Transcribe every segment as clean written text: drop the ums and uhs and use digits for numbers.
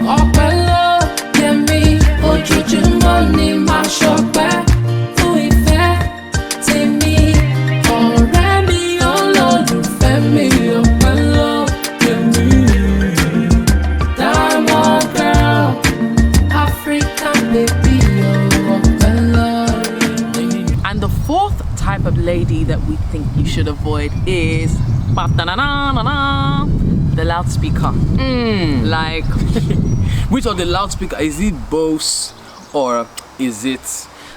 Opelo, yemi, ojoojúmọ́ ni màá ṣọpẹ́ fún ìfẹ́ tèmi. Ọ̀rẹ́ mi, olólùfẹ́ mi, Opelo, yemi. Diamond girl, African baby, Opelo, yemi. And the fourth type of lady that we think you should avoid is the loudspeaker. Like, which of the loudspeaker? Is it Bose or is it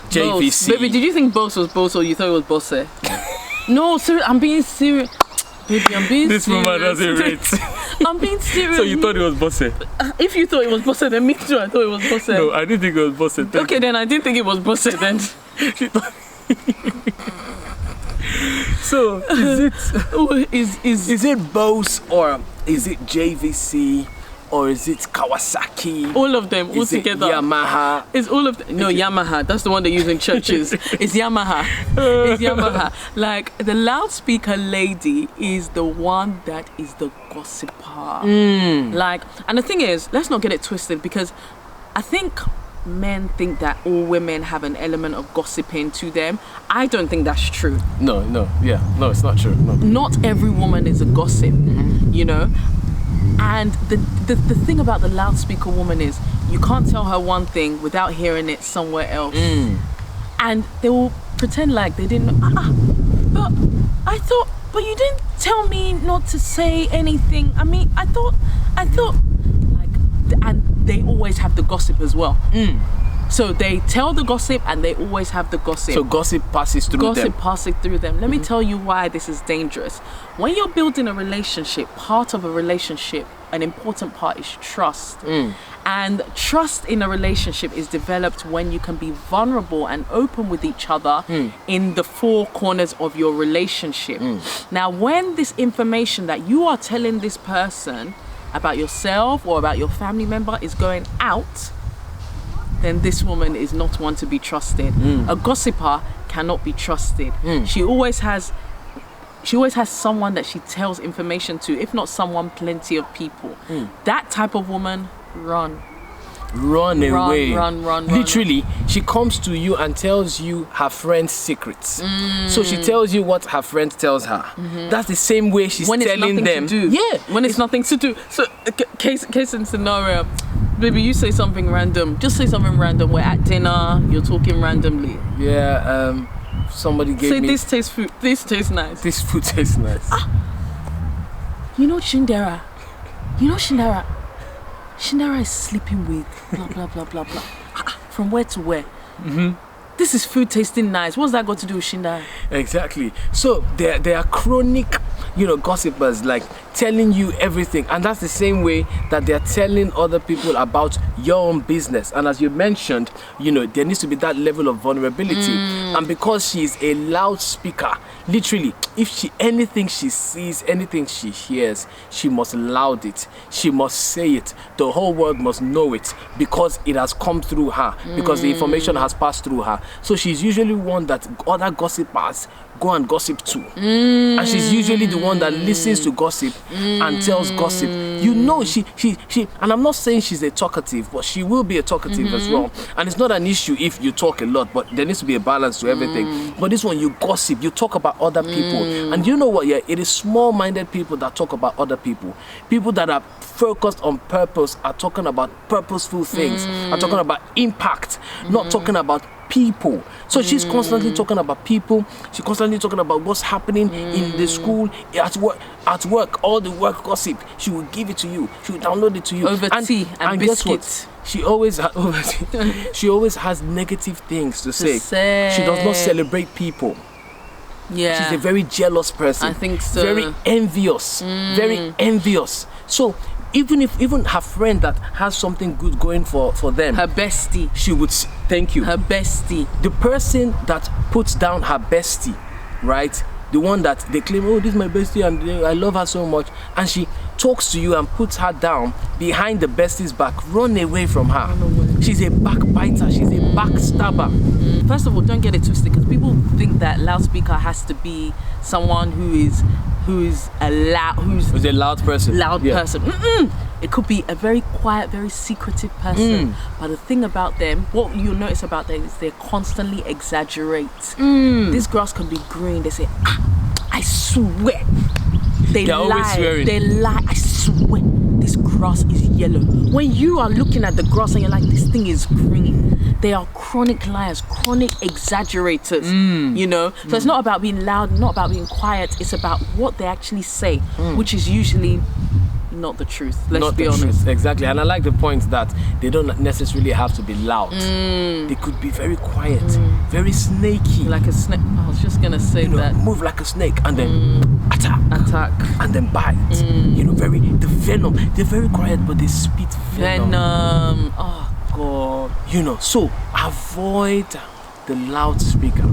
JVC? Baby, did you think Bose was Bose or you thought it was Bose? No, sir, I'm being serious. Baby, I'm being This serious. woman doesn't rate. I'm being serious. So you thought it was Bose? If you thought it was Bose, then me too, I thought it was Bose. No, I didn't think it was Bose. Okay, then I didn't think it was Bose then. So is it Bose or is it JVC or is it Kawasaki? All of them, all is it together. Yamaha? It's all of them. No, Yamaha. That's the one they use in churches. It's Yamaha. It's Yamaha. Like, the loudspeaker lady is the one that is the gossiper. Like, and the thing is, let's not get it twisted, because I think men think that all women have an element of gossiping to them. I don't think that's true. No, it's not true. No. Not every woman is a gossip, you know. And the thing about the loudspeaker woman is you can't tell her one thing without hearing it somewhere else. And they will pretend like they didn't know. But you didn't tell me not to say anything. I mean, I thought like, and they always have the gossip as well. So they tell the gossip and they always have the gossip. So gossip passes through them. Gossip passing through them. Let me tell you why this is dangerous. When you're building a relationship, part of a relationship, an important part is trust. And trust in a relationship is developed when you can be vulnerable and open with each other in the four corners of your relationship. Now, when this information that you are telling this person about yourself or about your family member is going out, then this woman is not one to be trusted. A gossiper cannot be trusted. She always has someone that she tells information to, if not someone, plenty of people. That type of woman, run away. Run. Literally, she comes to you and tells you her friend's secrets. So she tells you what her friend tells her. That's the same way she's when telling them. To do. Yeah, when it's nothing to do. So case in scenario, baby, you say something random. Just say something random. We're at dinner. You're talking randomly. Yeah. Somebody gave me. Say this tastes food. This tastes nice. This food tastes nice. You know Shindara. Shindara is sleeping with blah blah blah blah blah. From where to where? This is food tasting nice. What's that got to do with Shindara? Exactly. So they are chronic, gossipers, like telling you everything, and that's the same way that they're telling other people about your own business. And as you mentioned, there needs to be that level of vulnerability. And because she's a loudspeaker, literally, if anything she sees, anything she hears, she must loud it. She must say it. The whole world must know it because it has come through her, because the information has passed through her. So she's usually one that other gossipers go and gossip to. And she's usually the one that listens to gossip and tells gossip. She and I'm not saying she's a talkative, but she will be a talkative as well. And it's not an issue if you talk a lot, but there needs to be a balance to everything. But this one, you gossip, you talk about other people. And you know what? Yeah, it is small-minded people that talk about other people. People that are focused on purpose are talking about purposeful things, are talking about impact, not talking about people. So she's constantly talking about people. She's constantly talking about what's happening in the school, at work, all the work gossip. She will give it to you. She will download it to you. Over tea and biscuits. She always has negative things to say. She does not celebrate people. Yeah. She's a very jealous person. I think so. Very envious. Very envious. So even her friend that has something good going for them, her bestie, she would thank you. Her bestie. The person that puts down her bestie, right? The one that they claim, oh, this is my bestie and I love her so much, and she talks to you and puts her down behind the bestie's back, run away from her. She's a backbiter. She's a backstabber. First of all, don't get it twisted, because people think that loudspeaker has to be someone who who's a loud person. person. It could be a very quiet, very secretive person. But the thing about them, what you'll notice about them is they constantly exaggerate. This grass can be green. They say, I swear. They're always swearing. They lie. I swear this grass is yellow. When you are looking at the grass and you're like, this thing is green, they are chronic liars, chronic exaggerators. So it's not about being loud, not about being quiet. It's about what they actually say, which is usually not the truth. Let's be honest. Truth. Exactly. And I like the point that they don't necessarily have to be loud. They could be very quiet, very snaky. Like a snake. I was just gonna say that. Move like a snake and then attack and then bite. The venom. They're very quiet, but they spit venom. Oh God. So avoid the loudspeaker.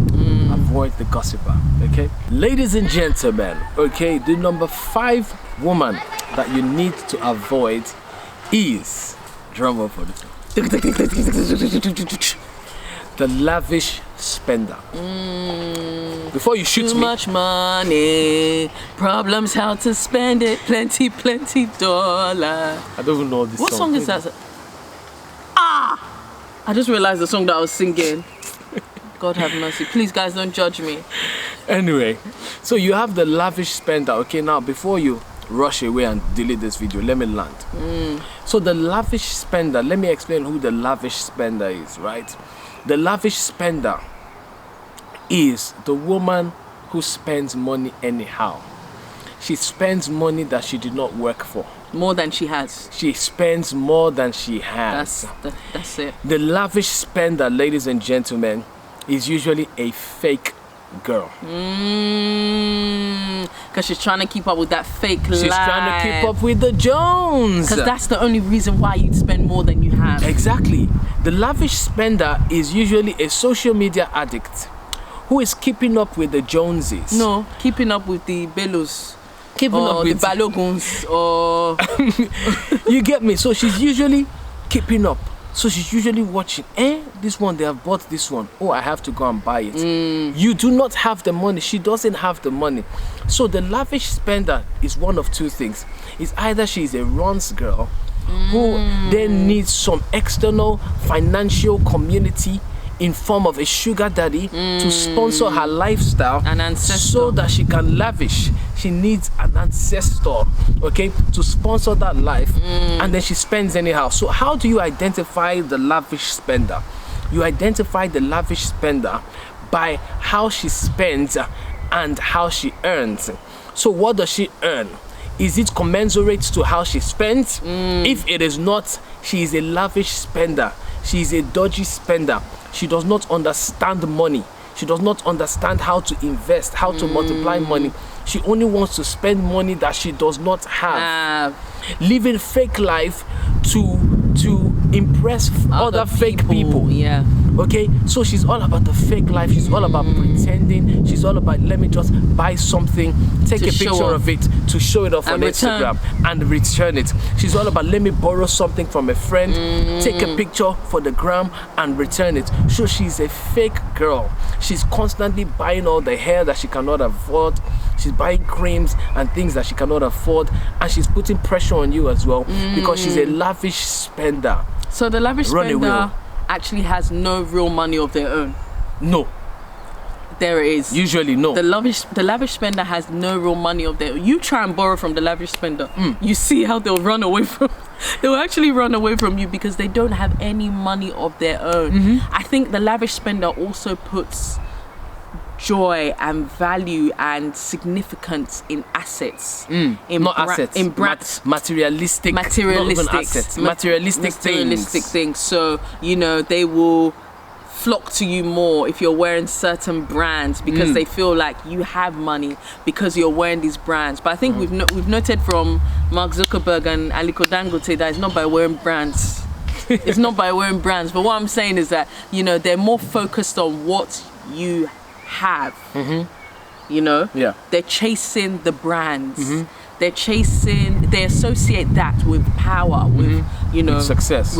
Avoid the gossiper. Okay, ladies and gentlemen. Okay, the number 5 woman that you need to avoid is drum roll for this one. The lavish spender. Before you shoot Too me, much money, problems how to spend it, plenty dollar. I don't even know this What song is that? I just realized the song that I was singing. God have mercy. Please, guys, don't judge me. Anyway, so you have the lavish spender. Okay, now before you rush away and delete this video, let me land. So the lavish spender, let me explain who the lavish spender is, right? The lavish spender is the woman who spends money anyhow. She spends money that she did not work for. More than she has. She spends more than she has. That's it. The lavish spender, ladies and gentlemen, is usually a fake girl. Because she's trying to keep up with that fake life. She's trying to keep up with the Jones. Because that's the only reason why you'd spend more than you have. Exactly. The lavish spender is usually a social media addict who is keeping up with the Joneses. No, keeping up with the Belos. Keeping up with the Baloguns. Or you get me? So she's usually keeping up. So she's usually watching, this one, they have bought this one. Oh, I have to go and buy it. You do not have the money. She doesn't have the money. So the lavish spender is one of two things. It's either she's a runs girl who then needs some external financial community in form of a sugar daddy to sponsor her lifestyle, an ancestor, so that she can lavish. She needs an ancestor, okay, to sponsor that life, and then she spends anyhow. So how do you identify the lavish spender? You identify the lavish spender by how she spends and how she earns. So what does she earn? Is it commensurate to how she spends? If it is not, she is a lavish spender. She is a dodgy spender. She does not understand money. She does not understand how to invest, how to multiply money. She only wants to spend money that she does not have. Living fake life to impress other fake people. Yeah. Okay, so she's all about the fake life. She's all about pretending. She's all about, let me just buy something, take a picture of it to show it off on Instagram and return it. She's all about, let me borrow something from a friend, take a picture for the gram and return it. So she's a fake girl. She's constantly buying all the hair that she cannot afford. She's buying creams and things that she cannot afford, and she's putting pressure on you as well because she's a lavish spender. So the lavish spender actually has no real money of their own. No. There it is. Usually no. The lavish spender has no real money of their own. You try and borrow from the lavish spender, you see how they'll run away from. They'll actually run away from you because they don't have any money of their own. I think the lavish spender also puts joy and value and significance in assets. Not assets. In materialistic things. So, they will flock to you more if you're wearing certain brands because they feel like you have money because you're wearing these brands. But I think we've noted from Mark Zuckerberg and Aliko Dangote that it's not by wearing brands. It's not by wearing brands. But what I'm saying is that, they're more focused on what you have. They're chasing the brands. They associate that with power, with success.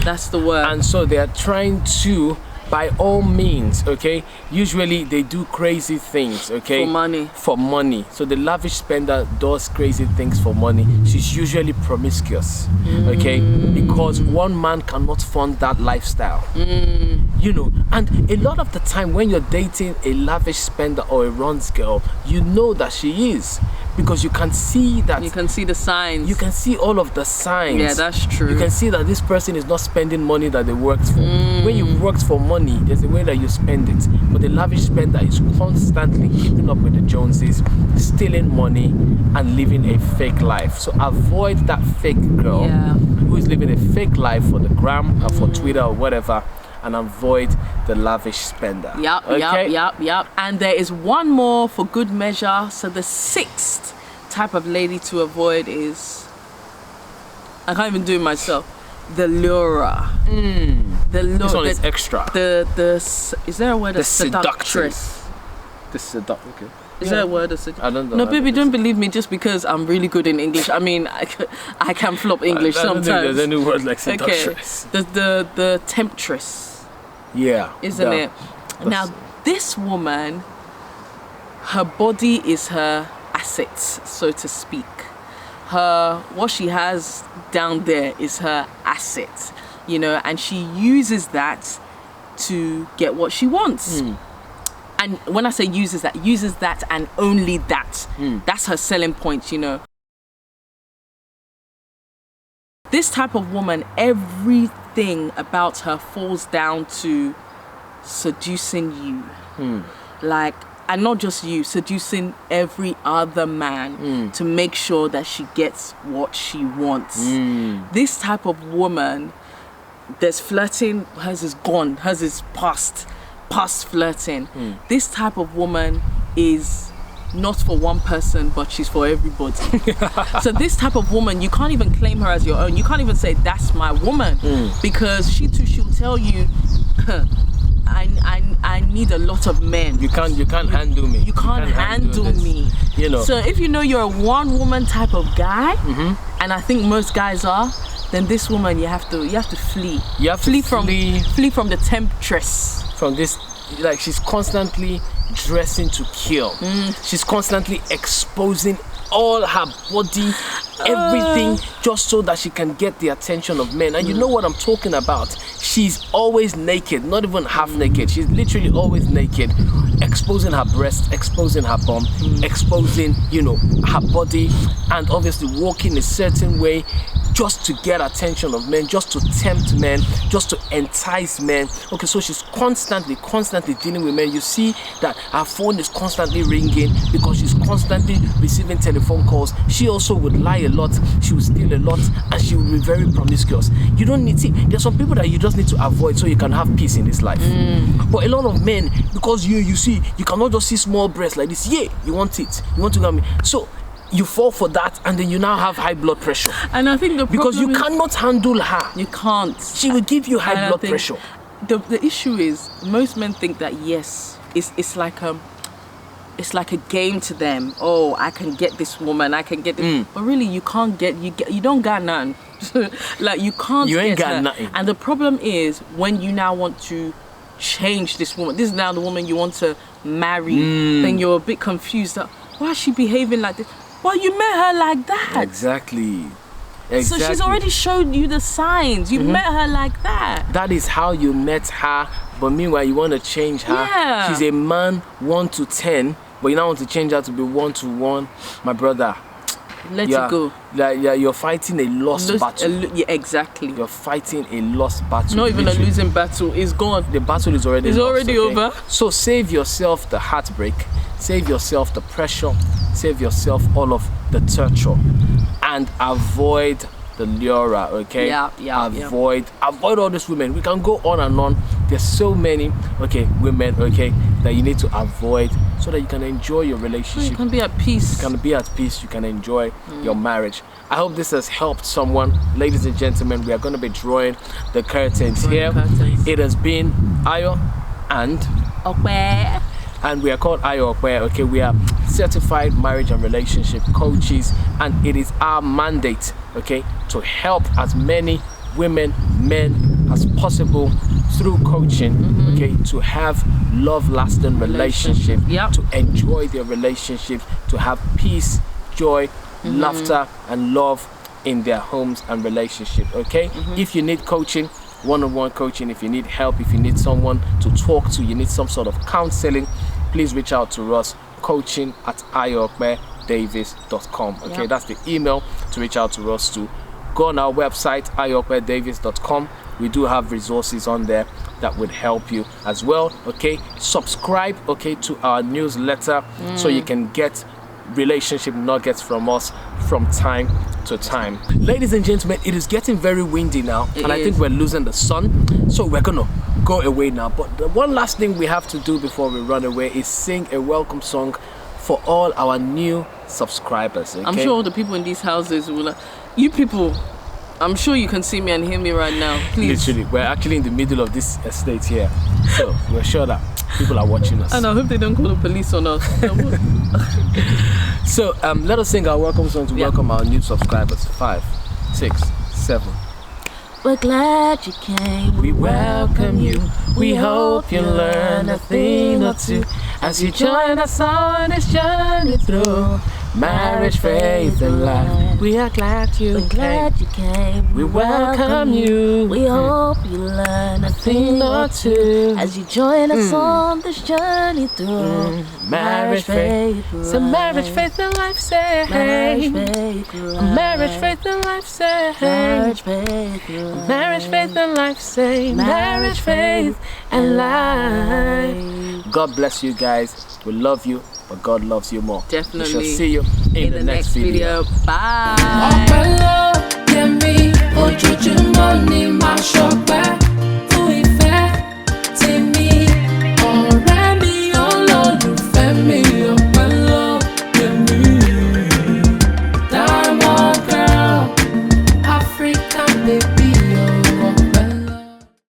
That's the word. And so they are trying to by all means, okay, usually they do crazy things, okay, for money. So the lavish spender does crazy things for money. She's usually promiscuous, okay, because one man cannot fund that lifestyle, you know. And a lot of the time when you're dating a lavish spender or a runs girl, you know that she is, because you can see that. You can see the signs. You can see all of the signs. Yeah, that's true. You can see that this person is not spending money that they worked for. When you worked for money, there's a way that you spend it. But the lavish spender is constantly keeping up with the Joneses, stealing money and living a fake life. So avoid that fake girl who is living a fake life for the gram or for Twitter or whatever, and avoid the lavish spender. Yep. And there is one more for good measure. So the 6th type of lady to avoid is, I can't even do it myself, the lurer. This one is extra. Is there a word? The seductress. Okay. Is there a word? I don't know. No, baby, don't believe me just because I'm really good in English. I mean, I can flop English sometimes. I don't think there's any word like seductress. Okay. The temptress. Yeah. Isn't it? Now, this woman, her body is her assets, so to speak. What she has down there is her asset, you know, and she uses that to get what she wants. And when I say uses that and only that. That's her selling point, you know. This type of woman, everything about her falls down to seducing you. Like, and not just you, seducing every other man to make sure that she gets what she wants. This type of woman, there's flirting, hers is gone, hers is past flirting. This type of woman is not for one person, but she's for everybody. So this type of woman, you can't even claim her as your own. You can't even say that's my woman, because she'll tell you, I need a lot of men. You can't handle me. You can't handle me. You know. So if you know you're a one woman type of guy, and I think most guys are, then this woman you have to flee. You have flee to from the temptress. From this, like, she's constantly dressing to kill. She's constantly exposing all her body, everything, just so that she can get the attention of men. And you know what I'm talking about. She's always naked, not even half naked. She's literally always naked, exposing her breast, exposing her bum, exposing, you know, her body, and obviously walking a certain way just to get attention of men, just to tempt men, just to entice men. Okay, so she's constantly dealing with men. You see that her phone is constantly ringing because she's constantly receiving telephone calls. She also would lie a lot, she would steal a lot, and she would be very promiscuous. You don't need to, there's some people that you just need to avoid so you can have peace in this life. But a lot of men, because you see, you cannot just see small breasts like this. Yeah, you want it, you want to get me. So you fall for that, and then you now have high blood pressure. And I think because you cannot handle her. You can't. She will give you high blood pressure. The issue is most men think that yes, it's like a game to them. Oh, I can get this woman, I can get this. But really, you can't you don't got none. Like, you can't. You ain't get got her. nothing. And the problem is when you now want to change this woman. This is now the woman you want to marry. Then you're a bit confused. Why is she behaving like this? Well, you met her like that. Exactly. So she's already showed you the signs. You met her like that. That is how you met her. But meanwhile, you want to change her. Yeah. She's a man 1 to 10, but you now want to change her to be 1 to 1. My brother, let it go. You're fighting a lost battle. Yeah, exactly. You're fighting a lost battle. Not even a losing battle. It's gone. The battle is already lost, okay? Over. So save yourself the heartbreak. Save yourself the pressure. Save yourself all of the torture. And avoid the lurer, okay? Avoid all these women. We can go on and on. There's so many, okay, women, okay, that you need to avoid so that you can enjoy your relationship. You can be at peace. You can be at peace. You can enjoy your marriage. I hope this has helped someone. Ladies and gentlemen, we are going to be drawing the curtains here. It has been Ayo and Ope. And we are called Ayo and Ope. Okay, we are certified marriage and relationship coaches, and it is our mandate, okay, to help as many women, men, as possible through coaching, okay, to have love-lasting relationship, Yep. to enjoy their relationship, to have peace, joy, laughter, and love in their homes and relationship. Okay, if you need coaching, one-on-one coaching, if you need help, if you need someone to talk to, you need some sort of counseling, please reach out to us, coaching@ayopedavis.com. Okay, Yep. that's the email to reach out to us to. Go on our website, ayopedavis.com. We do have resources on there that would help you as well. Okay, subscribe, okay, to our newsletter so you can get relationship nuggets from us from time to time. Ladies and gentlemen, it is getting very windy now, It and I think is. we're losing the sun, so we're gonna go away now. But the one last thing we have to do before we run away is sing a welcome song for all our new subscribers. Okay? I'm sure all the people in these houses will. You people, I'm sure you can see me and hear me right now. Please. Literally, we're actually in the middle of this estate here, so we're sure that people are watching us. And I hope they don't call the police on us. So let us sing our welcome song to Yeah. welcome our new subscribers. 5, 6, 7. We're glad you came. We welcome you. We hope you learn a thing or two as you join us on this journey through marriage, faith, and life. We are glad you We're glad you came. We welcome you. We hope you learn a thing or two as you join us on this journey through Marriage, faith. So marriage, faith, and life say marriage, faith, marriage, faith, and life say marriage, faith, marriage, faith, and life say marriage, faith, and life. God bless you guys. We love you, but God loves you more. Definitely. We shall see you in the next video. Bye. Ọpẹ́ ló yẹ mí, ojújú